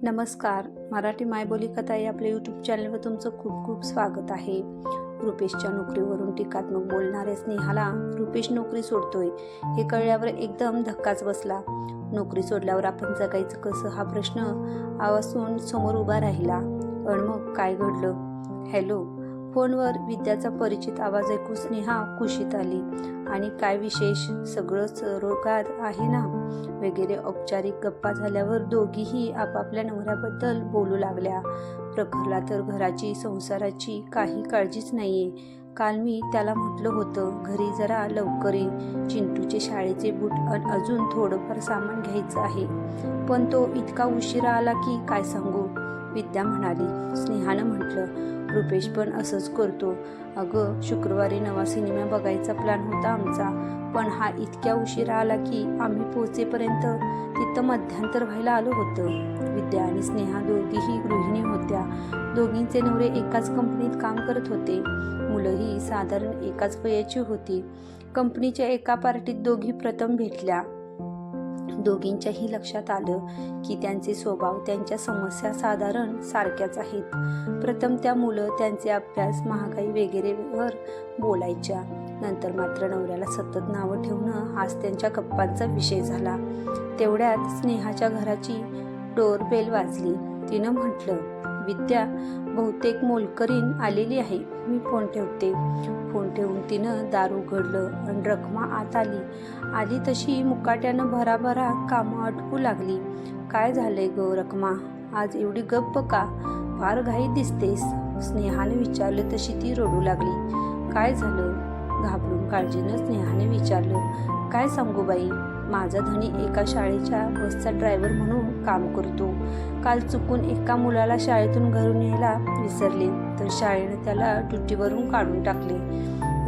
नमस्कार. मराठी मायबोली कथा या आपल्या यूट्यूब चॅनलवर तुमचं खूप खूप स्वागत आहे. रुपेशच्या नोकरीवरून टीकात्मक बोलणाऱ्या स्नेहाला रुपेश नोकरी सोडतोय हे कळल्यावर एकदम धक्काच बसला. नोकरी सोडल्यावर आपण जगायचं कसं हा प्रश्न आवासून समोर उभा राहिला. पण मग काय घडलं? हॅलो. फोनवर विद्याचा परिचित आवाज ऐकून स्नेहा कुशीत आली. आणि काय विशेष? सगळंच रोगात आहे ना वगैरे औपचारिक गप्पा झाल्यावर दोघीही आपापल्या नवऱ्याबद्दल बोलू लागल्या. प्रखरला तर घराची संसाराची काही काळजीच नाहीये. काल मी त्याला म्हटलं होतं घरी जरा लवकर ये, चिंटूचे शाळेचे बूट अजून थोडंफार सामान घ्यायचं आहे, पण तो इतका उशिरा आला की काय सांगू, विद्या म्हणाली. स्नेहानं म्हटलं, रुपेश पण असंच करतो. अगं, शुक्रवारी नवा सिनेमा बघायचा प्लॅन होता आमचा, पण हा इतक्या उशिरा आला की आम्ही पोहोचेपर्यंत तिथं मध्यांतर व्हायला आलो होतं. विद्या आणि स्नेहा दोघीही गृहिणी होत्या. दोघींचे नवरे एकाच कंपनीत काम करत होते. मुलंही साधारण एकाच वयाची होती. कंपनीच्या एका पार्टीत दोघी प्रथम भेटल्या. दोघींच्याही लक्षात आलं की त्यांचे स्वभाव, त्यांच्या समस्या साधारण सारख्याच आहेत. प्रथम त्या मुलं त्यांचे अभ्यास, महागाई वगैरेवर बोलायच्या. नंतर मात्र नवऱ्याला सतत नावं ठेवणं हाच त्यांच्या गप्पांचा विषय झाला. तेवढ्यात स्नेहाच्या घराची डोरबेल वाजली. तिनं म्हटलं, विद्या, बहुतेक मोलकरीण आलेली आहे, मी फोन ठेवते. फोन ठेवून तिनं दार उघडलं आणि रखमा आत आली तशी मुकाट्यानं भराभरा कामं आटपू लागली. काय झालंय ग रखमा, आज एवढी गप्प का? फार घाईत दिसतेस, स्नेहाने विचारलं तशी ती रडू लागली. काय झालं? घाबरून काळजीनं स्नेहाने विचारलं. काय सांगू बाई, माझा धनी एका शाळेच्या बसचा ड्रायव्हर म्हणून काम करतो. काल चुकून एका मुलाला शाळेतून घरून यायला विसरले तर शाळेनं त्याला ड्युटीवरून काढून टाकले.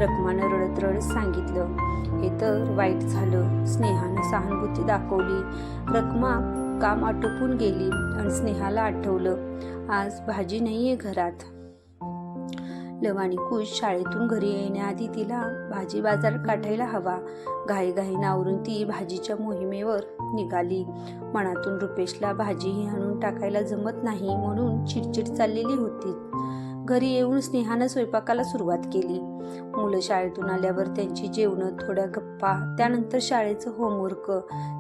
रखमानं रडत रडत सांगितलं. हे तर वाईट झालं. स्नेहानं सहानुभूती दाखवली. रखमा काम आटोपून गेली आणि स्नेहाला आठवलं, आज भाजी नाहीये घरात. लवानी कुश शाळेतून घरी येण्याआधी तिला भाजी बाजार काढायला हवा. घाईघाईनं आवरून ती भाजीच्या मोहिमेवर निघाली. मनातून रुपेशला भाजीही आणून टाकायला जमत नाही म्हणून चिडचिड चाललेली होती. घरी येऊन स्नेहानं स्वयंपाकाला सुरुवात केली. मुलं शाळेतून आल्यावर त्यांची जेवणं, थोड्या गप्पा, त्यानंतर शाळेचं होमवर्क,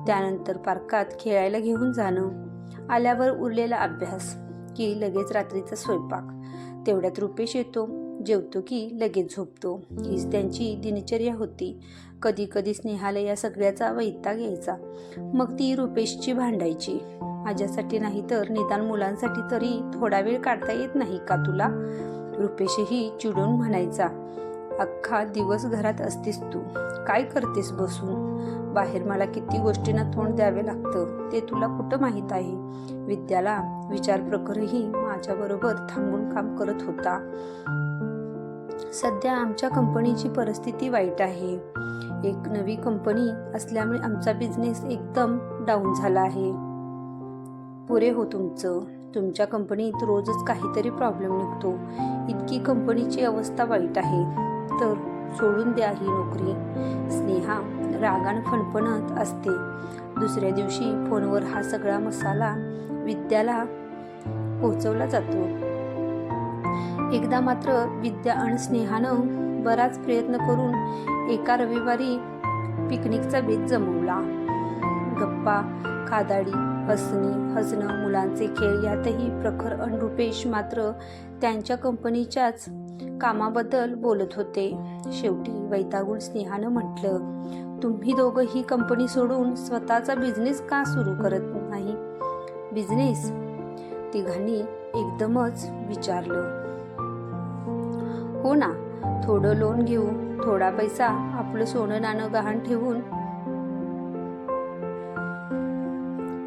त्यानंतर पार्कात खेळायला घेऊन जाणं, आल्यावर उरलेला अभ्यास की लगेच रात्रीचा स्वयंपाक. तेवढ्यात रुपेश येतो, जेवतो की लगेच झोपतो. हीच त्यांची दिनचर्या होती. कधी कधी स्नेहाला या सगळ्याचा वैताग यायचा. मग ती रुपेशची भांडायची. माझ्यासाठी नाही तर निदान मुलांसाठी तरी थोडा वेळ काढता येत नाही का तुला? रुपेशही चिडून म्हणायचा, अख्खा दिवस घरात असतेस तू, काय करतेस बसून? बाहेर मला किती गोष्टींना तोंड द्यावे लागतं ते तुला कुठं माहीत आहे? विद्याला विचार प्रकारही माझ्याबरोबर थांबून काम करत होता. सध्या आमच्या कंपनीची परिस्थिती वाईट आहे. एक नवी कंपनी असल्यामुळे आमचा बिझनेस एकदम डाऊन झाला आहे. पुरे हो तुमच्या कंपनीत रोजच काहीतरी प्रॉब्लेम निघतो. इतकी कंपनीची अवस्था वाईट आहे तर सोडून द्या ही नोकरी. स्नेहा रागानं फणफणत असते. दुसऱ्या दिवशी फोनवर हा सगळा मसाला विद्याला पोहोचवला जातो. एकदा मात्र विद्या आणि स्नेहानं बराच प्रयत्न करून एका रविवारी पिकनिकचा बेत जमवला. गप्पा, खादाडी, हसणं, मुलांचे खेळ यातही प्रखर आणि रुपेश मात्र त्यांच्या कंपनीच्याच कामाबद्दल बोलत होते. शेवटी वैतागून स्नेहानं म्हटलं, तुम्ही दोघं ही कंपनी सोडून स्वतःचा बिझनेस का सुरू करत नाही? बिझनेस? तिघांनी एकदमच विचारलं. हो ना, थोडं लोन घेऊ, थोडा पैसा आपलं सोनं नाणं गहाण ठेवून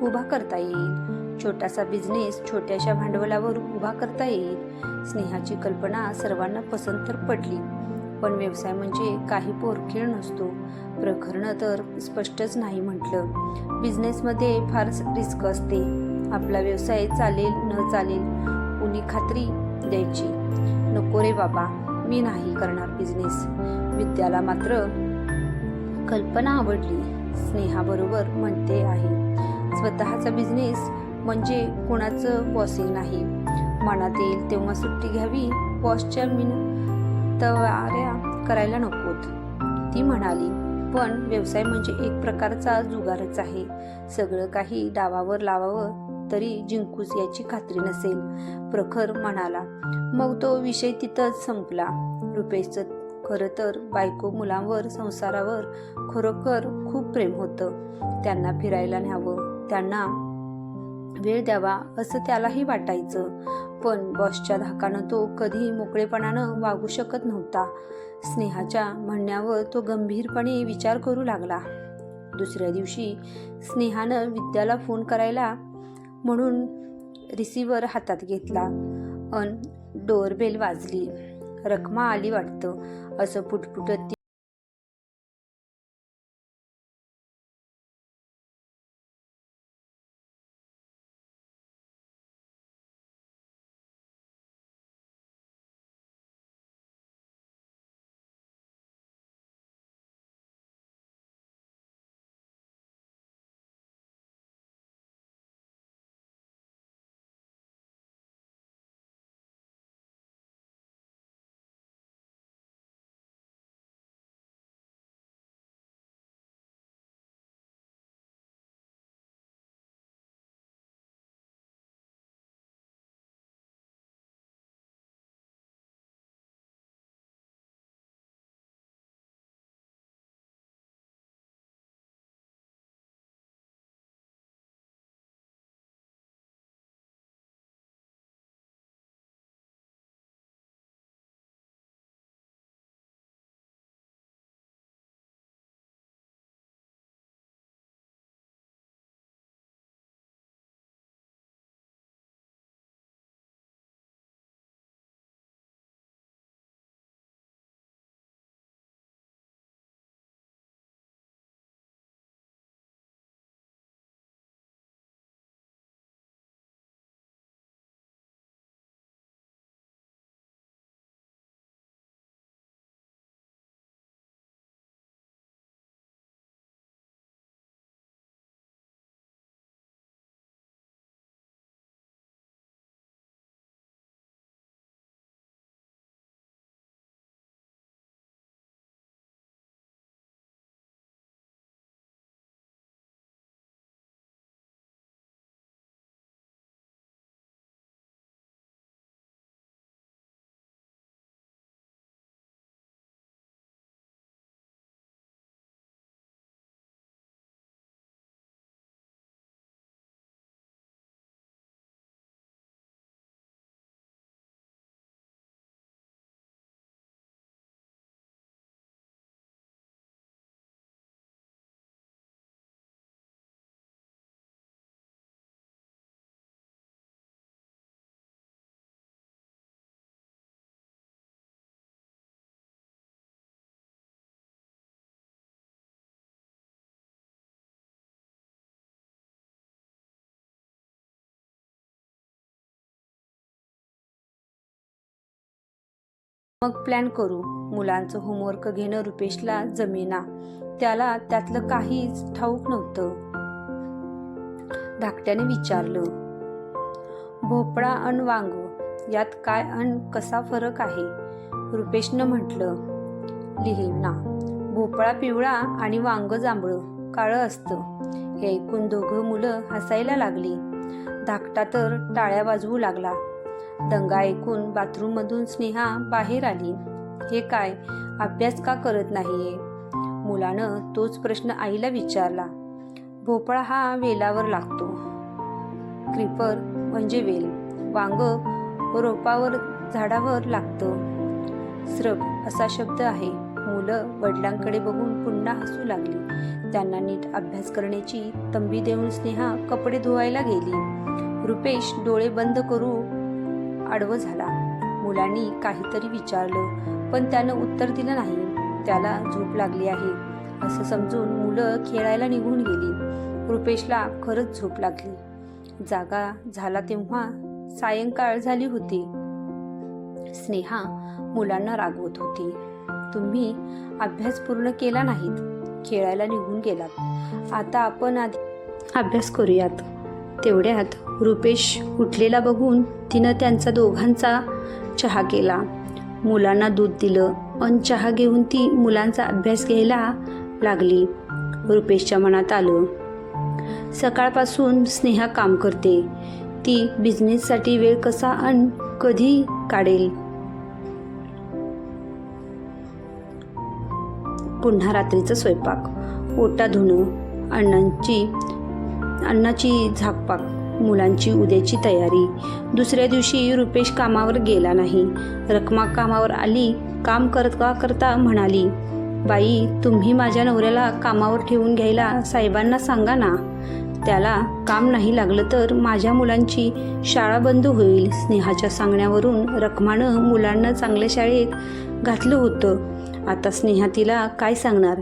उभा करता येईल. छोटासा बिझनेस छोट्याशा भांडवलावर उभा करता येईल. स्नेहाची कल्पना सर्वांना पसंत तर पडली. पण व्यवसाय म्हणजे काही पोरखेळ नसतो. प्रखरनं तर स्पष्टच नाही म्हटलं. बिझनेसमध्ये फार रिस्क असते. आपला व्यवसाय चालेल न चालेल कुणी खात्री द्यायची? नको रे बाबा, मी नाही करणार बिझनेस. विद्याला मात्र कल्पना आवडली. स्नेहाबरोबर म्हणते आहे, स्वतःचा बिझनेस म्हणजे कोणाचं बॉसिंग नाही. मनात येईल तेव्हा सुट्टी घ्यावी, बॉसच्या मिनतवाऱ्या करायला नकोत. ती म्हणाली, पण व्यवसाय म्हणजे एक प्रकारचा जुगारच आहे. सगळं काही डावावर लावावं तरी जिंकूच याची खात्री नसेल. प्रखर म्हणाला. मग तो विषय तिथंच संपला. रुपेशचं खरं तर बायको, मुलांवर, संसारावर खरोखर खूप प्रेम होतं. त्यांना फिरायला न्यावं, त्यांना वेळ द्यावा असं त्यालाही वाटायचं. पण बॉसच्या धाकानं तो कधी मोकळेपणानं वागू शकत नव्हता. स्नेहाच्या म्हणण्यावर तो गंभीरपणे विचार करू लागला. दुसऱ्या दिवशी स्नेहानं विद्याला फोन करायला म्हणून रिसिव्हर हातात घेतला. अन डोअरबेल वाजली. रखमा आली वाटतं असं पुटपुटत ती मग प्लॅन करू. मुलांचं होमवर्क घेणं रुपेशला जमेना. त्याला त्यातलं काहीच ठाऊक नव्हतं. धाकट्याने विचारलं, भोपळा अन वांग यात काय अन कसा फरक आहे? रुपेशनं म्हटलं, लिहिना. भोपळा पिवळा आणि वांग जांभळं काळं असतं. हे ऐकून दोघं मुलं हसायला लागली. धाकटा तर टाळ्या वाजवू लागला. दंगा ऐकून बाथरूममधून स्नेहा बाहेर आली. हे काय, अभ्यास का करत नाहीये? मुलानं तोच प्रश्न आईला विचारला. भोपळा हा वेलावर लागतो. क्रीपर म्हणजे वेल. वांग रोपावर, झाडावर लागतं. स्रब असा शब्द आहे. मुलं वडिलांकडे बघून पुन्हा हसू लागली. त्यांना नीट अभ्यास करण्याची तंबी देऊन स्नेहा कपडे धुवायला गेली. रुपेश डोळे बंद करू आडवं झाला. मुलांनी काहीतरी विचारलं पण त्यानं उत्तर दिलं नाही. त्याला झोप लागली आहे असं समजून मुलं खेळायला निघून गेली. रुपेशला खरंच झोप लागली. जागा झाला तेव्हा सायंकाळ झाली होती. स्नेहा मुलांना रागवत होती. तुम्ही अभ्यास पूर्ण केला नाहीत, खेळायला निघून गेलात. आता आपण आधी अभ्यास करूयात. तेवढ्यात रुपेश उठलेला बघून तिनं त्यांचा दोघांचा चहा केला. मुलांना दूध दिलं अन चहा घेऊन ती मुलांचा अभ्यास घ्यायला लागली. रुपेशच्या मनात आलं, सकाळपासून स्नेहा काम करते, ती बिझनेससाठी वेळ कसा अन कधी काढेल. पुन्हा रात्रीचा स्वयंपाक, ओटा धुणं, अन्नाची झाकपाक, मुलांची उद्याची तयारी. दुसऱ्या दिवशी रुपेश कामावर गेला नाही. रखमा कामावर आली. काम करता म्हणाली, बाई, तुम्ही माझ्या नवऱ्याला कामावर ठेवून घ्यायला साहेबांना सांगा ना. त्याला काम नाही लागलं तर माझ्या मुलांची शाळा बंद होईल. स्नेहाच्या सांगण्यावरून रखमानं मुलांना चांगल्या शाळेत घातलं होतं. आता स्नेहा तिला काय सांगणार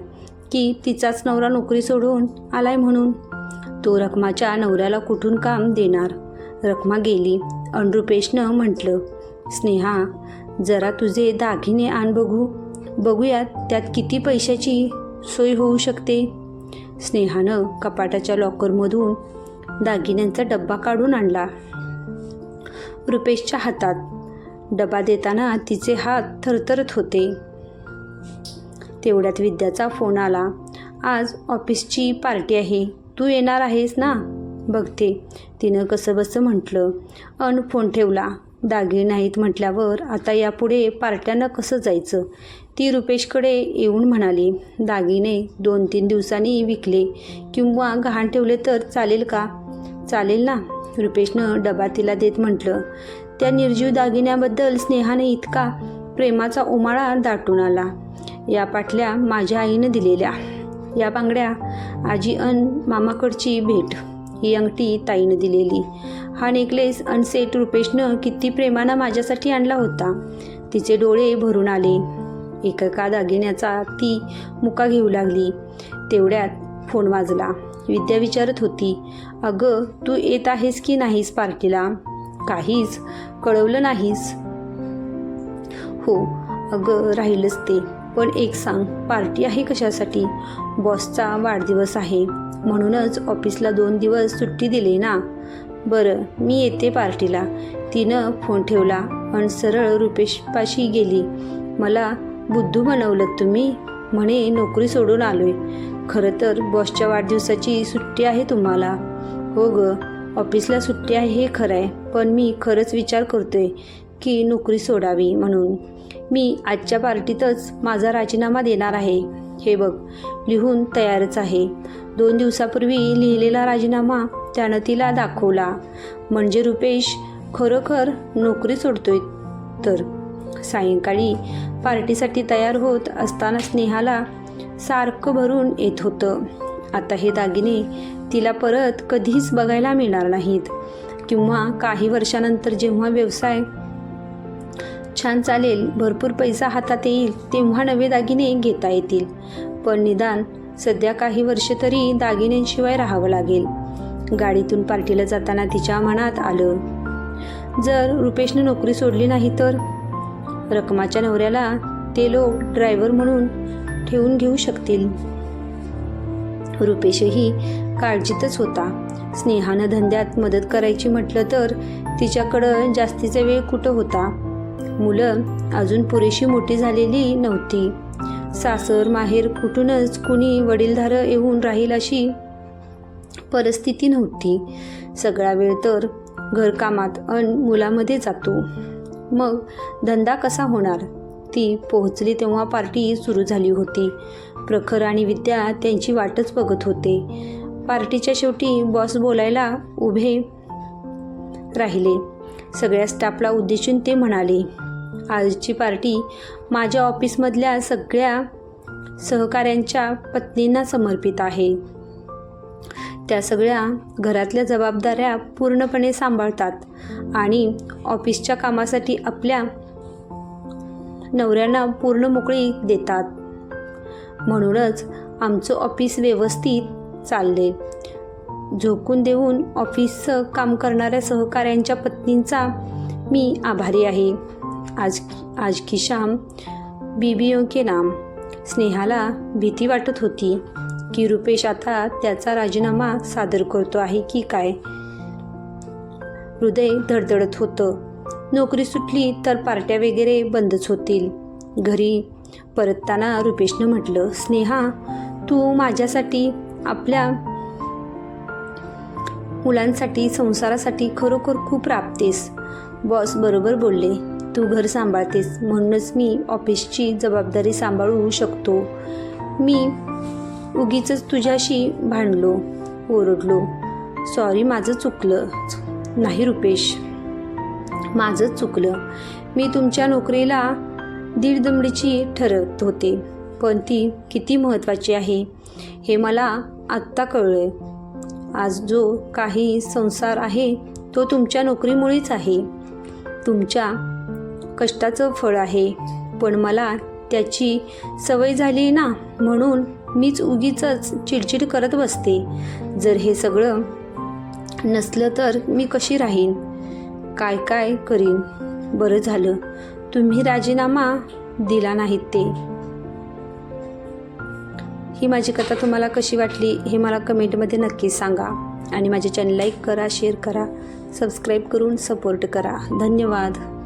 की तिचाच नवरा नोकरी सोडून आलाय म्हणून. तो रखमाच्या नवऱ्याला कुठून काम देणार. रखमा गेली अन रुपेशनं म्हटलं, स्नेहा, जरा तुझे दागिने आण बघूयात त्यात किती पैशाची सोय होऊ शकते. स्नेहानं कपाटाच्या लॉकरमधून दागिन्यांचा डब्बा काढून आणला. रुपेशच्या हातात डबा देताना तिचे हात थरथरत होते. तेवढ्यात विद्याचा फोन आला. आज ऑफिसची पार्टी आहे, तू येणार आहेस ना. बघते, तिनं कसंबसं म्हटलं अन फोन ठेवला. दागिने नाहीत म्हटल्यावर आता यापुढे पार्ट्यांना कसं जायचं. ती रुपेशकडे येऊन म्हणाली, दागिने 2-3 दिवसांनी विकले किंवा गहाण ठेवले तर चालेल का. चालेल ना, रुपेशनं डबा तिला देत म्हटलं. त्या निर्जीव दागिन्याबद्दल स्नेहाने इतका प्रेमाचा उमाळा दाटून आला. या पाटल्या माझ्या आईनं दिलेल्या, या बांगड्या आजी अन मामाकडची भेट, ही अंगठी ताईनं दिलेली, हा नेकलेस अन सेट रुपेशनं किती प्रेमानं माझ्यासाठी आणला होता. तिचे डोळे भरून आले. एका दागिन्याचा ती मुका घेऊ लागली. तेवढ्यात फोन वाजला. विद्या विचारत होती, अगं, तू येत आहेस की नाहीस पार्टीला. काहीच कळवलं नाहीस. हो अगं, राहिलंच ते. पण एक सांग, पार्टी आहे कशासाठी. बॉसचा वाढदिवस आहे म्हणूनच ऑफिसला 2 दिवस सुट्टी दिली ना. बरं, मी येते पार्टीला. तिनं फोन ठेवला आणि सरळ रुपेशपाशी गेली. मला बुद्धू बनवलं तुम्ही. म्हणे नोकरी सोडून आलोय. खरं तर बॉसच्या वाढदिवसाची सुट्टी आहे तुम्हाला. हो ग, ऑफिसला सुट्टी आहे हे खरं आहे, पण मी खरंच विचार करतोय की नोकरी सोडावी म्हणून. मी आजच्या पार्टीतच माझा राजीनामा देणार आहे. हे बघ, लिहून तयारच आहे. 2 दिवसापूर्वी लिहिलेला राजीनामा त्यानं तिला दाखवला. म्हणजे रुपेश खरोखर नोकरी सोडतोय तर. सायंकाळी पार्टीसाठी तयार होत असताना स्नेहाला सारखं भरून येत होतं. आता हे दागिने तिला परत कधीच बघायला मिळणार नाहीत. किंवा काही वर्षानंतर जेव्हा व्यवसाय छान चालेल, भरपूर पैसा हातात येईल, तेव्हा नवे दागिने घेता येतील. पण निदान सध्या काही वर्ष तरी दागिन्यांशिवाय राहावं लागेल. गाडीतून पार्टीला जाताना तिच्या मनात आलं, जर रुपेशने नोकरी सोडली नाही तर. रखमाच्या नवऱ्याला ते लोक ड्रायव्हर म्हणून ठेवून घेऊ शकतील. रुपेशही काळजीतच होता. स्नेहानं धंद्यात मदत करायची म्हटलं तर तिच्याकडं जास्तीचा वेळ कुठं होता. मुलं अजून पुरेशी मोठी झालेली नव्हती. सासर माहेर कुठूनच कुणी वडीलधार येऊन राहील अशी परिस्थिती नव्हती. सगळा वेळ तर घरकामात अन मुलामध्ये जातो. मग धंदा कसा होणार. ती पोहोचली तेव्हा पार्टी सुरू झाली होती. प्रखर आणि विद्या त्यांची वाटच बघत होते. पार्टीच्या शेवटी बॉस बोलायला उभे राहिले. सगळ्या स्टाफला उद्देशून ते म्हणाले, आजची पार्टी माझ्या ऑफिसमधल्या सगळ्या सहकाऱ्यांच्या पत्नींना समर्पित आहे. त्या सगळ्या घरातल्या जबाबदाऱ्या पूर्णपणे सांभाळतात आणि ऑफिसच्या कामासाठी आपल्या नवऱ्यांना पूर्ण मोकळी देतात. म्हणूनच आमचं ऑफिस व्यवस्थित चालले. झोकून देऊन ऑफिसचं काम करणाऱ्या सहकाऱ्यांच्या पत्नींचा मी आभारी आहे. आज की शाम बीबीओं के नाम. स्नेहाला भीती वाटत होती की रुपेश आता त्याचा राजीनामा सादर करतो आहे की काय. हृदय धडधडत होतं. नोकरी सुटली तर पार्ट्या वगैरे बंदच होतील. घरी परतताना रुपेशनं म्हटलं, स्नेहा, तू माझ्यासाठी, आपल्या मुलांसाठी, संसारासाठी खरोखर खूप राबतेस. बॉस बरोबर बोलले. तू घर सांभाळतेस म्हणूनच मी ऑफिसची जबाबदारी सांभाळू शकतो. मी उगीचच तुझ्याशी भांडलो, ओरडलो. सॉरी, माझं चुकलं. नाही रुपेश, माझंच चुकलं. मी तुमच्या नोकरीला दीड दमडीची ठरवत होते, पण ती किती महत्त्वाची आहे हे मला आत्ता कळलं. आज जो काही संसार आहे तो तुमच्या नोकरीमुळेच आहे. तुमच्या कष्टाचं फळ आहे. पण मला त्याची सवय झाली ना, म्हणून मीच उगीचच चिडचिड करत बसते. जर हे सगळं नसलं तर मी कशी राहीन, काय काय करीन. बरं झालं तुम्ही राजीनामा दिला नाहीत ते. ही माझी कथा तुम्हाला कशी वाटली हे मला कमेंटमध्ये नक्कीच सांगा. आणि माझे चॅनल लाईक करा, शेअर करा, सबस्क्राईब करून सपोर्ट करा. धन्यवाद.